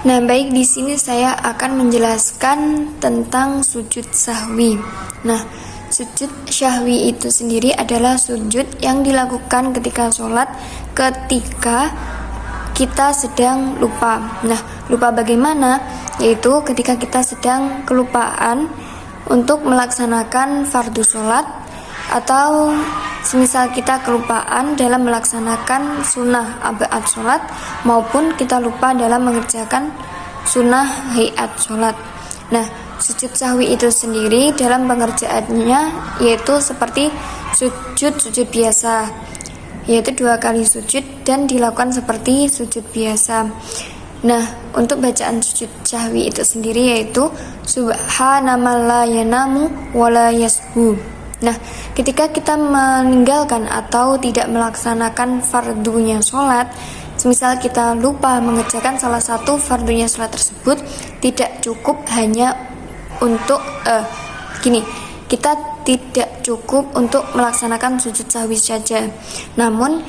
Nah, baik, di sini saya akan menjelaskan tentang sujud sahwi. Nah, sujud sahwi itu sendiri adalah sujud yang dilakukan ketika sholat ketika kita sedang lupa. Nah, lupa bagaimana? Yaitu ketika kita sedang kelupaan untuk melaksanakan fardu sholat, atau semisal kita kelupaan dalam melaksanakan sunnah abaat sholat, maupun kita lupa dalam mengerjakan sunnah hayat sholat. Nah, sujud sahwi itu sendiri dalam pengerjaannya yaitu seperti sujud biasa, yaitu 2 kali sujud dan dilakukan seperti sujud biasa. Nah, untuk bacaan sujud sahwi itu sendiri yaitu subhanaman la yanamu wala yasbu. Nah, ketika kita meninggalkan atau tidak melaksanakan fardunya sholat, semisal kita lupa mengerjakan salah satu fardunya sholat tersebut, tidak cukup hanya untuk kita tidak cukup untuk melaksanakan sujud sahwi saja. Namun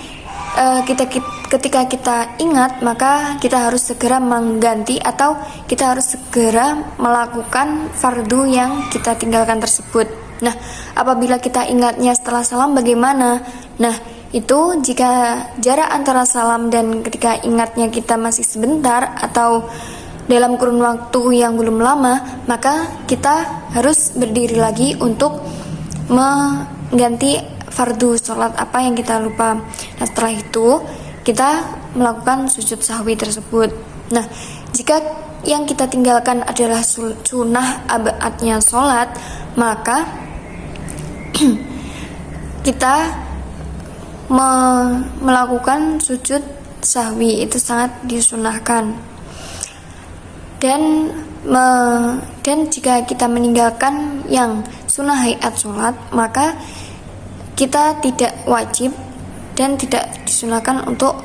ketika kita ingat, maka kita harus segera mengganti atau kita harus segera melakukan fardu yang kita tinggalkan tersebut. Nah, apabila kita ingatnya setelah salam bagaimana? Nah, itu jika jarak antara salam dan ketika ingatnya kita masih sebentar atau dalam kurun waktu yang belum lama, maka kita harus berdiri lagi untuk mengganti fardu sholat apa yang kita lupa. Nah, setelah itu kita melakukan sujud sahwi tersebut. Nah, jika yang kita tinggalkan adalah sunnah abaatnya sholat, maka kita melakukan sujud sahwi itu sangat disunahkan. Dan jika kita meninggalkan yang sunnah hayat sholat, maka kita tidak wajib dan tidak disunahkan untuk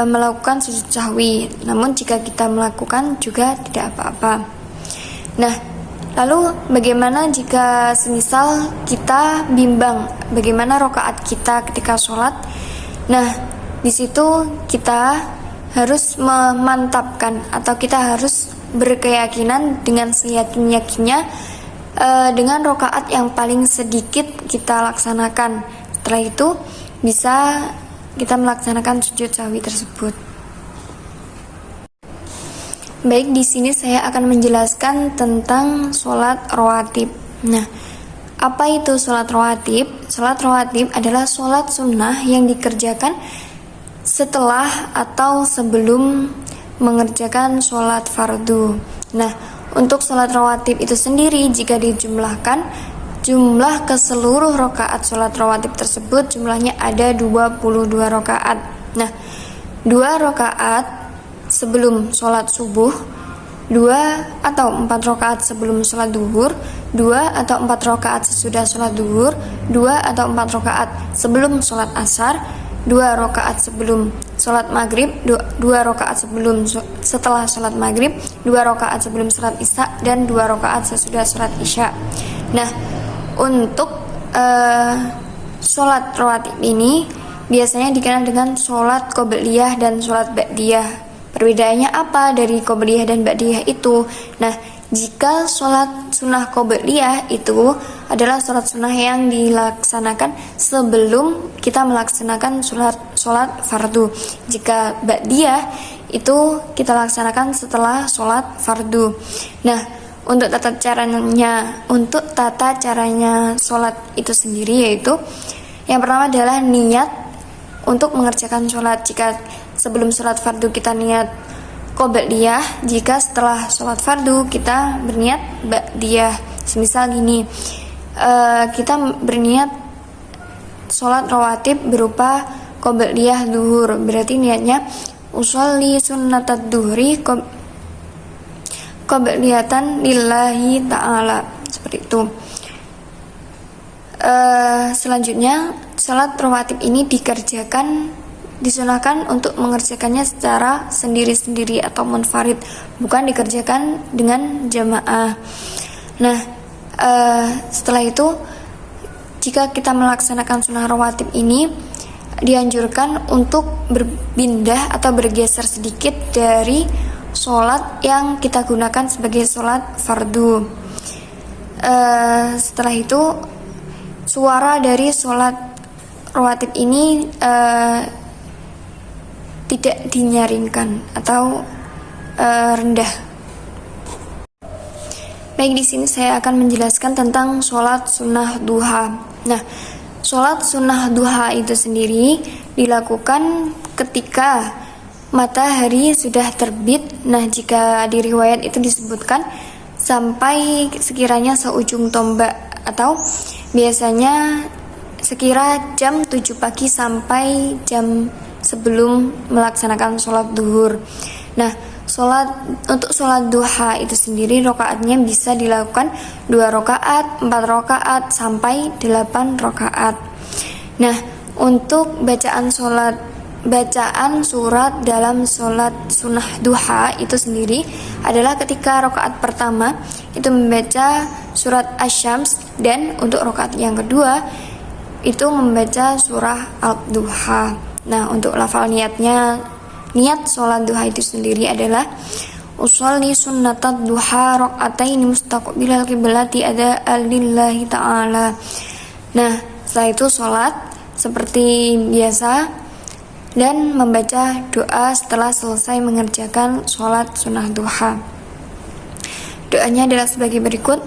melakukan sujud sahwi. Namun jika kita melakukan juga tidak apa-apa. Nah, lalu bagaimana jika semisal kita bimbang bagaimana rakaat kita ketika sholat? Nah, di situ kita harus memantapkan atau kita harus berkeyakinan dengan seyakin-yakinnya dengan rakaat yang paling sedikit kita laksanakan. Setelah itu bisa kita melaksanakan sujud sahwi tersebut. Baik, di sini saya akan menjelaskan tentang sholat rawatib. Nah, apa itu sholat rawatib? Sholat rawatib adalah sholat sunnah yang dikerjakan setelah atau sebelum mengerjakan sholat fardu. Nah, untuk sholat rawatib itu sendiri jika dijumlahkan, jumlah keseluruh rakaat sholat rawatib tersebut jumlahnya ada 22 rakaat. Nah, 2 rakaat sebelum sholat subuh, 2 atau 4 rakaat sebelum sholat duhur, 2 atau 4 rakaat sesudah sholat duhur, 2 atau 4 rakaat sebelum sholat asar, 2 rakaat sebelum sholat maghrib, 2 rakaat setelah sholat maghrib, 2 rakaat sebelum sholat isya, dan 2 rakaat sesudah sholat isya. Nah, untuk sholat rawatib ini biasanya dikenal dengan sholat qobliyah dan sholat ba'diyah. Perbedaannya apa dari qobliyah dan ba'diyah itu? Nah, jika sholat sunnah qobliyah itu adalah sholat sunnah yang dilaksanakan sebelum kita melaksanakan sholat fardu. Jika ba'diyah itu kita laksanakan setelah sholat fardu. Nah, untuk tata caranya sholat itu sendiri yaitu yang pertama adalah niat untuk mengerjakan sholat. Jika sebelum sholat fardu kita niat qobliyah, jika setelah sholat fardu kita berniat ba'diyah. Semisal gini, kita berniat sholat rawatib berupa qobliyah duhur, berarti niatnya usolli sunnatad duhri qobliyatan lillahi ta'ala, seperti itu. Selanjutnya, sholat rawatib ini disunahkan untuk mengerjakannya secara sendiri-sendiri atau munfarid, bukan dikerjakan dengan jamaah. Nah, setelah itu jika kita melaksanakan sunnah rawatib ini dianjurkan untuk berpindah atau bergeser sedikit dari sholat yang kita gunakan sebagai sholat fardu. Setelah itu suara dari sholat rawatib ini tidak dinyaringkan atau rendah. Baik, di sini saya akan menjelaskan tentang sholat sunnah duha. Nah, sholat sunnah duha itu sendiri dilakukan ketika matahari sudah terbit. Nah, jika di riwayat itu disebutkan sampai sekiranya seujung tombak, atau biasanya sekira jam 7 pagi sampai jam sebelum melaksanakan sholat duhur. Nah, untuk sholat duha itu sendiri rokaatnya bisa dilakukan 2 rokaat, 4 rokaat, sampai 8 rokaat. Nah, untuk bacaan surat dalam sholat sunnah duha itu sendiri adalah ketika rokaat pertama itu membaca surat Asy-Syams, dan untuk rokaat yang kedua itu membaca surah Al-Duha. Nah, untuk lafal niatnya, niat sholat duha itu sendiri adalah usolli sunnatat duha rakaataini mustaqbilal qiblati ada lillahi ta'ala. Nah, setelah itu sholat seperti biasa dan membaca doa setelah selesai mengerjakan sholat sunnah duha. Doanya adalah sebagai berikut.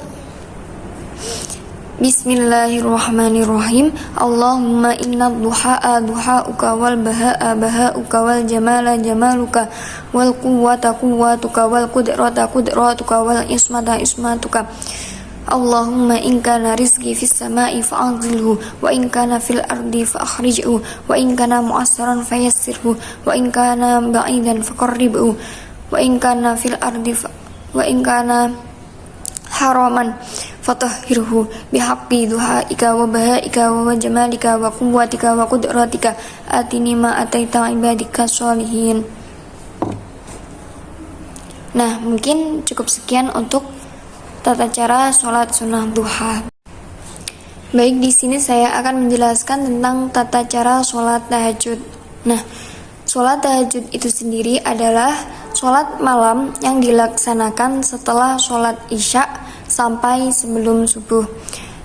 Bismillahirrahmanirrahim. Allahumma inna duha'a duha'uka wal baha'a baha'uka wal jamala jamaluka wal quwwata quwwatuka wal qudrata qudratuka wal ismata ismatuka. Allahumma in kana rizqi fis sama'i fa'anzilhu wa in kana fil ardi fa'akhrijhu wa in kana mu'assaran fayassirhu wa in kana ba'idan faqarribhu wa in kana fil ardi wa in kana haraman fatahhirhu bihaqqi duhaika wa bahaika wa jamalika wa quwwatika wa qudratika atini ma ataita ibadika sholihin. Nah, mungkin cukup sekian untuk tata cara sholat sunnah duha. Baik, di sini saya akan menjelaskan tentang tata cara sholat tahajud. Nah, sholat tahajud itu sendiri adalah sholat malam yang dilaksanakan setelah sholat isya sampai sebelum subuh.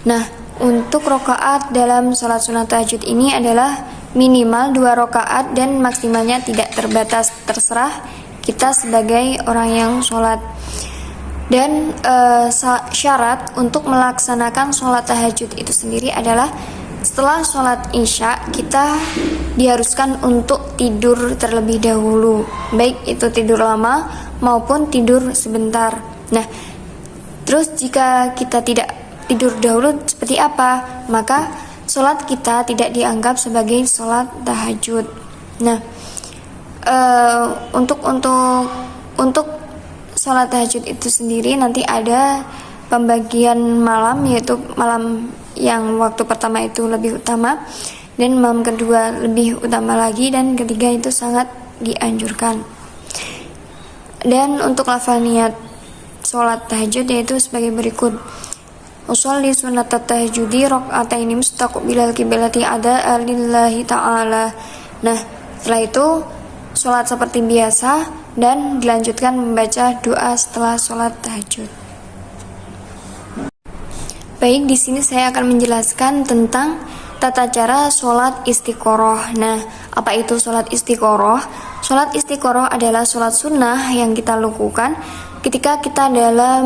Nah, untuk rokaat dalam sholat sunnah tahajud ini adalah minimal 2 rokaat dan maksimalnya tidak terbatas, terserah kita sebagai orang yang sholat. Dan syarat untuk melaksanakan sholat tahajud itu sendiri adalah setelah sholat isya kita diharuskan untuk tidur terlebih dahulu, baik itu tidur lama maupun tidur sebentar. Nah, terus jika kita tidak tidur dahulu seperti apa? Maka sholat kita tidak dianggap sebagai sholat tahajud. Nah, untuk sholat tahajud itu sendiri nanti ada pembagian malam, yaitu malam yang waktu pertama itu lebih utama, dan malam kedua lebih utama lagi, dan ketiga itu sangat dianjurkan. Dan untuk lafal niat sholat tahajud yaitu sebagai berikut. Usolli sunnatat tahajudi rakaataini mustaqbilal qiblati ada lillahi ta'ala. Nah, setelah itu sholat seperti biasa dan dilanjutkan membaca doa setelah sholat tahajud. Baik, di sini saya akan menjelaskan tentang tata cara sholat istiqoroh. Nah, apa itu sholat istiqoroh? Sholat istiqoroh adalah sholat sunnah yang kita lakukan ketika kita dalam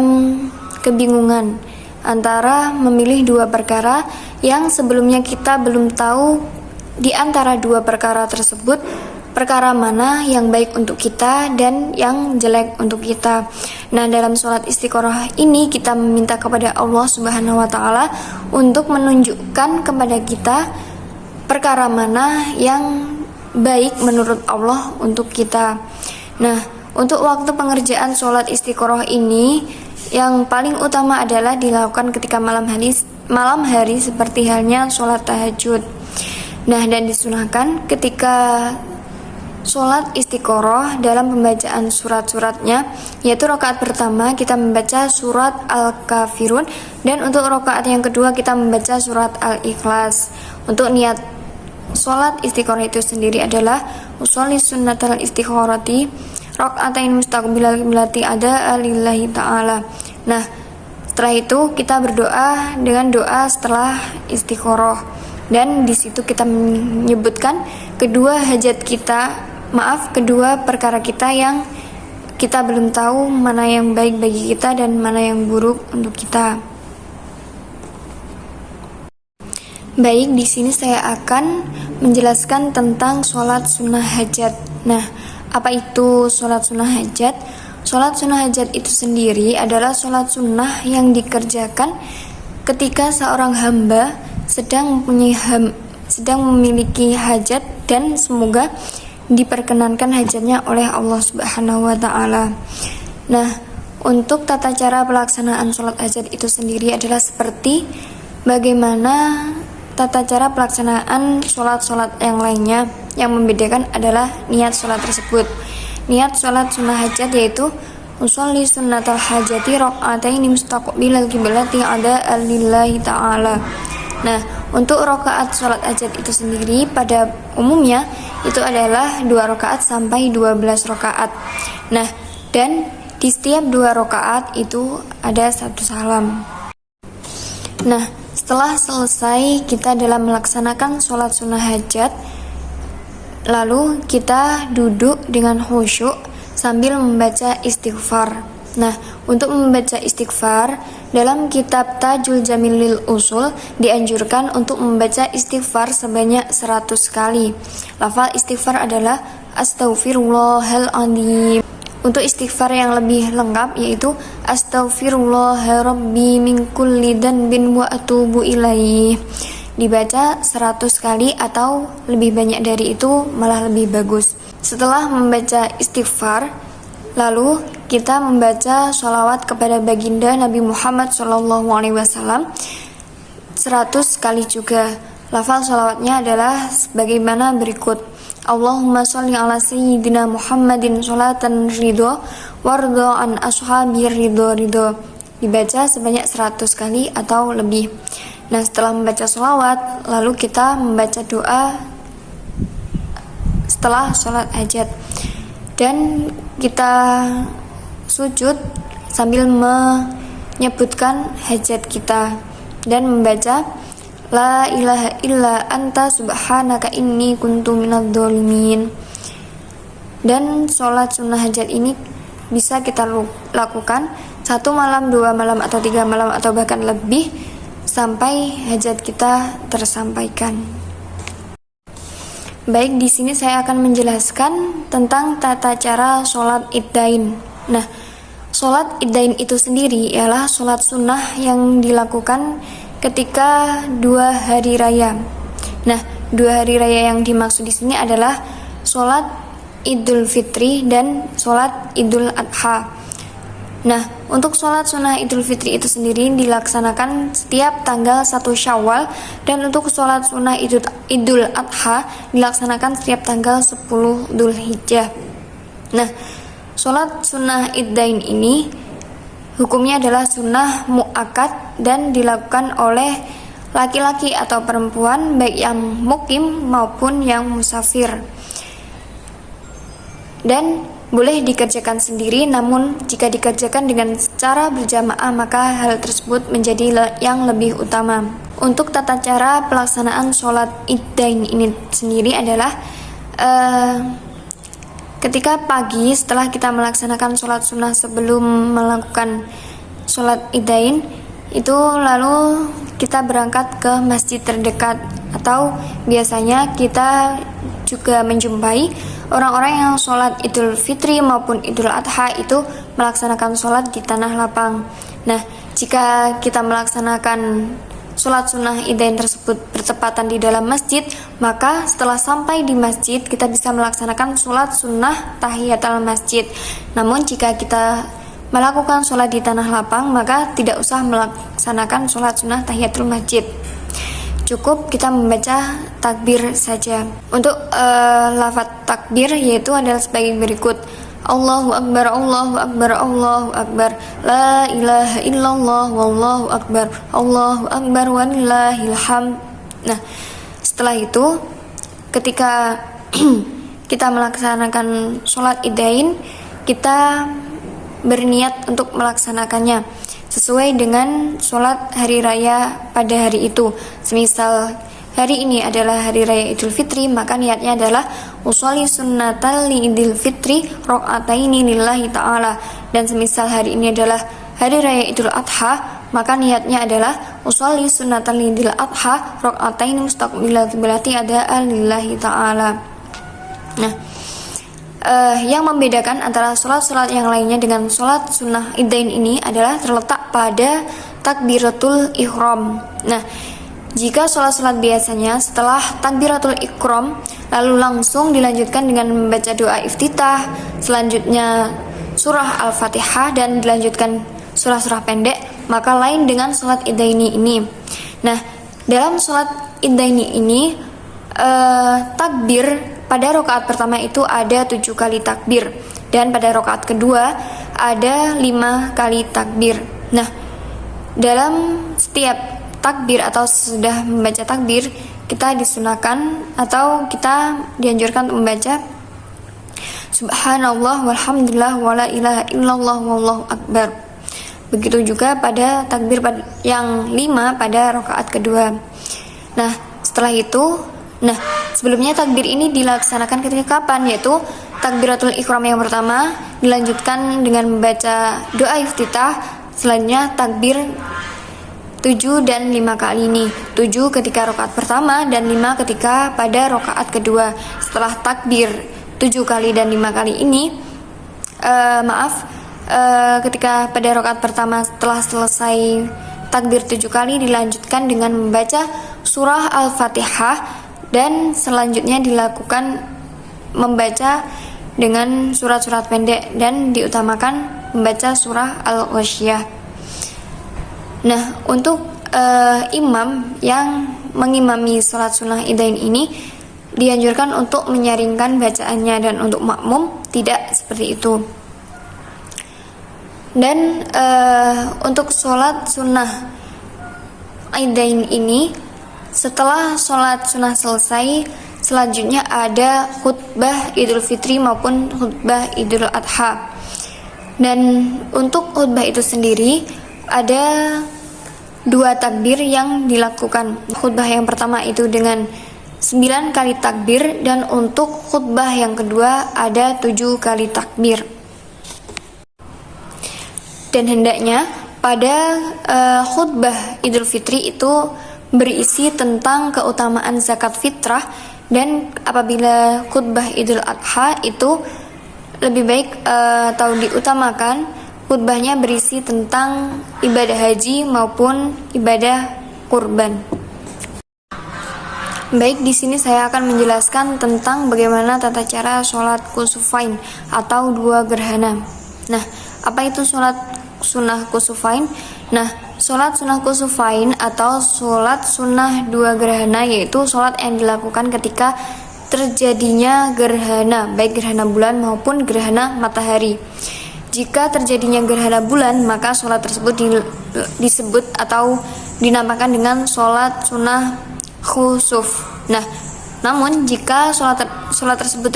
kebingungan antara memilih 2 perkara yang sebelumnya kita belum tahu di antara 2 perkara tersebut perkara mana yang baik untuk kita dan yang jelek untuk kita. Nah, dalam sholat istiqoroh ini kita meminta kepada Allah Subhanahu wa Ta'ala untuk menunjukkan kepada kita perkara mana yang baik menurut Allah untuk kita. Nah, untuk waktu pengerjaan sholat istiqoroh ini yang paling utama adalah dilakukan ketika malam hari seperti halnya sholat tahajud. Nah, dan disunahkan ketika sholat istiqoroh dalam pembacaan surat-suratnya, yaitu rakaat pertama kita membaca surat Al-Kafirun, dan untuk rakaat yang kedua kita membaca surat Al-Ikhlas. Untuk niat sholat istiqoroh itu sendiri adalah usolli sunnatal istiqorati rakaatain mustaqbilal qiblati ada lillahi ta'ala. Nah, setelah itu kita berdoa dengan doa setelah istikharah, dan di situ kita menyebutkan kedua perkara kita yang kita belum tahu mana yang baik bagi kita dan mana yang buruk untuk kita. Baik, di sini saya akan menjelaskan tentang sholat sunnah hajat. Nah, apa itu sholat sunnah hajat? Sholat sunnah hajat itu sendiri adalah sholat sunnah yang dikerjakan ketika seorang hamba sedang memiliki hajat dan semoga diperkenankan hajatnya oleh Allah Subhanahu wa Ta'ala. Nah, untuk tata cara pelaksanaan sholat hajat itu sendiri adalah seperti bagaimana tata cara pelaksanaan sholat-sholat yang lainnya. Yang membedakan adalah niat sholat tersebut. Niat sholat sunnah hajat yaitu usolli sunnatal hajati raka'ataini mustaqbilal qiblati ada lillahi ta'ala. Nah, untuk rakaat sholat hajat itu sendiri pada umumnya itu adalah 2 rakaat sampai 12 rakaat. Nah, dan di setiap 2 rakaat itu ada 1 salam. Nah, setelah selesai kita dalam melaksanakan sholat sunnah hajat, lalu kita duduk dengan khusyuk sambil membaca istighfar. Nah, untuk membaca istighfar dalam kitab Tajul Jamilil Usul dianjurkan untuk membaca istighfar sebanyak 100 kali. Lafal istighfar adalah astaghfirullahaladzim. Untuk istighfar yang lebih lengkap yaitu astaghfirullahaladzim min kulli dzanbin wa atubu ilaih. Dibaca 100 kali atau lebih banyak dari itu malah lebih bagus. Setelah membaca istighfar, lalu kita membaca sholawat kepada baginda Nabi Muhammad SAW 100 kali juga. Lafal sholawatnya adalah sebagaimana berikut: Allahumma sholli ala sayyidina Muhammadin sholatan ridho wardo an ashabi ridho. Dibaca sebanyak 100 kali atau lebih. Nah, setelah membaca sholawat, lalu kita membaca doa setelah sholat hajat, dan kita sujud sambil menyebutkan hajat kita dan membaca la ilaha illa anta subhanaka inni kuntu minadz dzalimin. Dan sholat sunnah hajat ini bisa kita lakukan 1 malam, 2 malam, atau 3 malam, atau bahkan lebih sampai hajat kita tersampaikan. Baik, di sini saya akan menjelaskan tentang tata cara sholat iddain. Nah, sholat iddain itu sendiri ialah sholat sunnah yang dilakukan ketika 2 hari raya. Nah, 2 hari raya yang dimaksud di sini adalah sholat Idul Fitri dan sholat Idul Adha. Nah, untuk sholat sunnah Idul Fitri itu sendiri dilaksanakan setiap tanggal 1 Syawal, dan untuk sholat sunnah Idul Adha dilaksanakan setiap tanggal 10 Dzulhijjah. Nah, sholat sunnah iddain ini hukumnya adalah sunnah mu'akkad dan dilakukan oleh laki-laki atau perempuan, baik yang mukim maupun yang musafir, dan boleh dikerjakan sendiri. Namun jika dikerjakan dengan cara berjamaah maka hal tersebut menjadi yang lebih utama. Untuk tata cara pelaksanaan sholat iddain ini sendiri adalah ketika pagi setelah kita melaksanakan sholat sunnah sebelum melakukan sholat iddain itu, lalu kita berangkat ke masjid terdekat, atau biasanya kita juga menjumpai orang-orang yang sholat Idul Fitri maupun Idul Adha itu melaksanakan sholat di tanah lapang. Nah, jika kita melaksanakan sholat sunnah iddain tersebut bertepatan di dalam masjid, maka setelah sampai di masjid kita bisa melaksanakan sholat sunnah tahiyatul masjid. Namun jika kita melakukan sholat di tanah lapang, maka tidak usah melaksanakan sholat sunnah tahiyatul masjid. Cukup kita membaca takbir saja. Untuk lafaz takbir yaitu adalah sebagai berikut: Allahu Akbar, Allahu Akbar, Allahu Akbar, La ilaha illallah, Wallahu Akbar, Allahu Akbar, walillahil hamd. Nah, setelah itu ketika kita melaksanakan sholat iddain, kita berniat untuk melaksanakannya sesuai dengan sholat hari raya pada hari itu. Semisal hari ini adalah hari raya Idul Fitri, maka niatnya adalah usolli sunnatal li Idul Fitri rakaataini lillahi ta'ala. Dan semisal hari ini adalah hari raya Idul Adha, maka niatnya adalah usolli sunnatal li Idul Adha rakaataini mustaqbilal qiblati adaan lillahi ta'ala. Nah, yang membedakan antara sholat-sholat yang lainnya dengan sholat sunnah idain ini adalah terletak pada takbiratul ihram. Nah, jika sholat-sholat biasanya setelah takbiratul ihram lalu langsung dilanjutkan dengan membaca doa iftitah, selanjutnya surah Al-Fatihah dan dilanjutkan surah-surah pendek, maka lain dengan sholat idaini ini. Nah, dalam sholat idaini ini takbir pada rakaat pertama itu ada 7 kali takbir, dan pada rakaat kedua ada 5 kali takbir. Nah, dalam setiap takbir atau sudah membaca takbir, kita disunahkan atau kita dianjurkan untuk membaca Subhanallah walhamdulillah wala ilaha illallah wallahu akbar. Begitu juga pada takbir yang 5 pada rakaat kedua. Nah, setelah itu, sebelumnya takbir ini dilaksanakan ketika kapan? Yaitu takbiratul ihram yang pertama dilanjutkan dengan membaca doa iftitah, selanjutnya takbir 7 dan 5 kali ini. 7 ketika rakaat pertama dan 5 ketika pada rakaat kedua. Setelah takbir 7 kali dan 5 kali ini, ketika pada rakaat pertama setelah selesai takbir 7 kali dilanjutkan dengan membaca surah Al-Fatihah, dan selanjutnya dilakukan membaca dengan surat-surat pendek dan diutamakan membaca surah Al-Ghasyiyah. Nah, untuk imam yang mengimami sholat sunnah idain ini dianjurkan untuk menyaringkan bacaannya, dan untuk makmum tidak seperti itu. Dan untuk sholat sunnah idain ini, setelah sholat sunnah selesai, selanjutnya ada khutbah Idul Fitri maupun khutbah Idul Adha. Dan untuk khutbah itu sendiri ada 2 takbir yang dilakukan. Khutbah yang pertama itu dengan 9 kali takbir, dan untuk khutbah yang kedua ada 7 kali takbir. Dan hendaknya pada khutbah Idul Fitri itu berisi tentang keutamaan zakat fitrah, dan apabila khutbah Idul Adha itu lebih baik atau diutamakan khutbahnya berisi tentang ibadah haji maupun ibadah kurban. Baik, di sini saya akan menjelaskan tentang bagaimana tata cara sholat kusufain atau 2 gerhana. Nah, apa itu sholat sunnah kusufain? Nah, sholat sunnah kusufain atau sholat sunnah 2 gerhana yaitu sholat yang dilakukan ketika terjadinya gerhana, baik gerhana bulan maupun gerhana matahari. Jika terjadinya gerhana bulan, maka sholat tersebut disebut atau dinamakan dengan sholat sunnah khusuf. Nah, namun jika sholat tersebut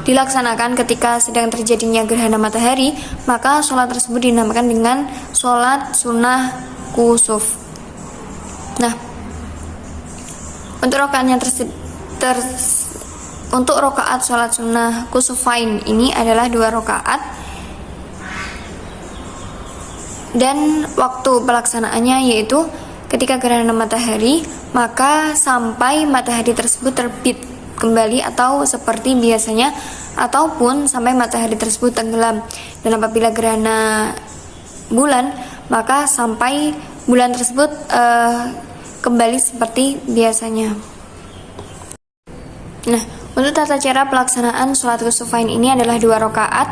dilaksanakan ketika sedang terjadinya gerhana matahari, maka sholat tersebut dinamakan dengan sholat sunnah kusuf. Nah, untuk rakaat sholat sunnah kusufain ini adalah 2 rakaat, dan waktu pelaksanaannya yaitu ketika gerhana matahari, maka sampai matahari tersebut terbit kembali atau seperti biasanya, ataupun sampai matahari tersebut tenggelam. Dan apabila gerhana bulan, maka sampai bulan tersebut kembali seperti biasanya. Nah, untuk tata cara pelaksanaan sholat kusufain ini adalah 2 rakaat,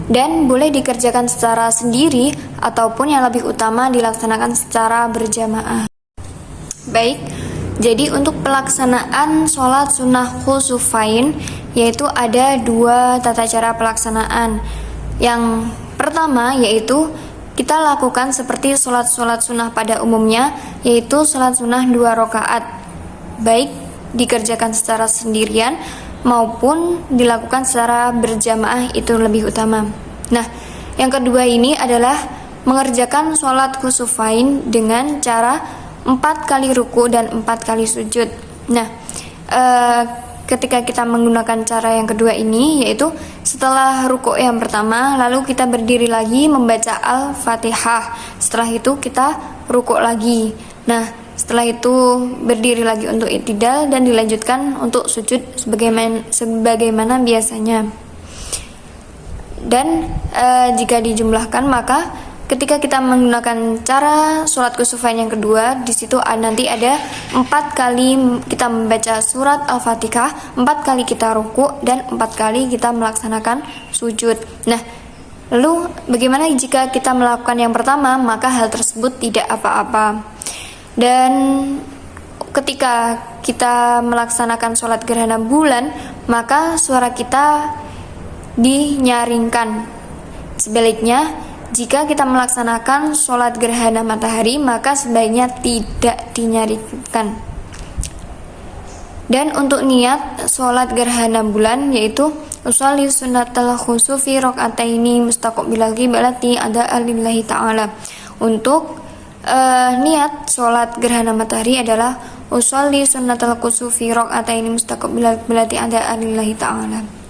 dan boleh dikerjakan secara sendiri ataupun yang lebih utama dilaksanakan secara berjamaah. Baik, jadi untuk pelaksanaan sholat sunnah kusufain yaitu ada 2 tata cara pelaksanaan. Yang pertama yaitu kita lakukan seperti sholat sunnah pada umumnya, yaitu sholat sunnah 2 rakaat, baik dikerjakan secara sendirian maupun dilakukan secara berjamaah itu lebih utama. Nah, yang kedua ini adalah mengerjakan sholat khusufain dengan cara 4 kali ruku dan 4 kali sujud. Nah, ketika kita menggunakan cara yang kedua ini, yaitu setelah ruku yang pertama, lalu kita berdiri lagi membaca Al-Fatihah. Setelah itu kita ruku lagi. Nah, setelah itu berdiri lagi untuk i'tidal dan dilanjutkan untuk sujud sebagaimana biasanya. Dan jika dijumlahkan, maka ketika kita menggunakan cara sholat kusufain yang kedua, di situ nanti ada 4 kali kita membaca surat Al-Fatihah, 4 kali kita ruku, dan 4 kali kita melaksanakan sujud. Nah, lalu bagaimana jika kita melakukan yang pertama? Maka hal tersebut tidak apa-apa. Dan ketika kita melaksanakan sholat gerhana bulan, maka suara kita dinyaringkan. Sebaliknya, jika kita melaksanakan sholat gerhana matahari, maka sebaiknya tidak dinyaringkan. Dan untuk niat sholat gerhana bulan, yaitu usolli sunnatal khusufi rok'ataini mustaqbilal qiblati ada'an lillahi ta'ala. Untuk niat sholat gerhana matahari adalah usolli sunnatal khusufi rok'ataini mustaqbilal qiblati ada'an lillahi ta'ala.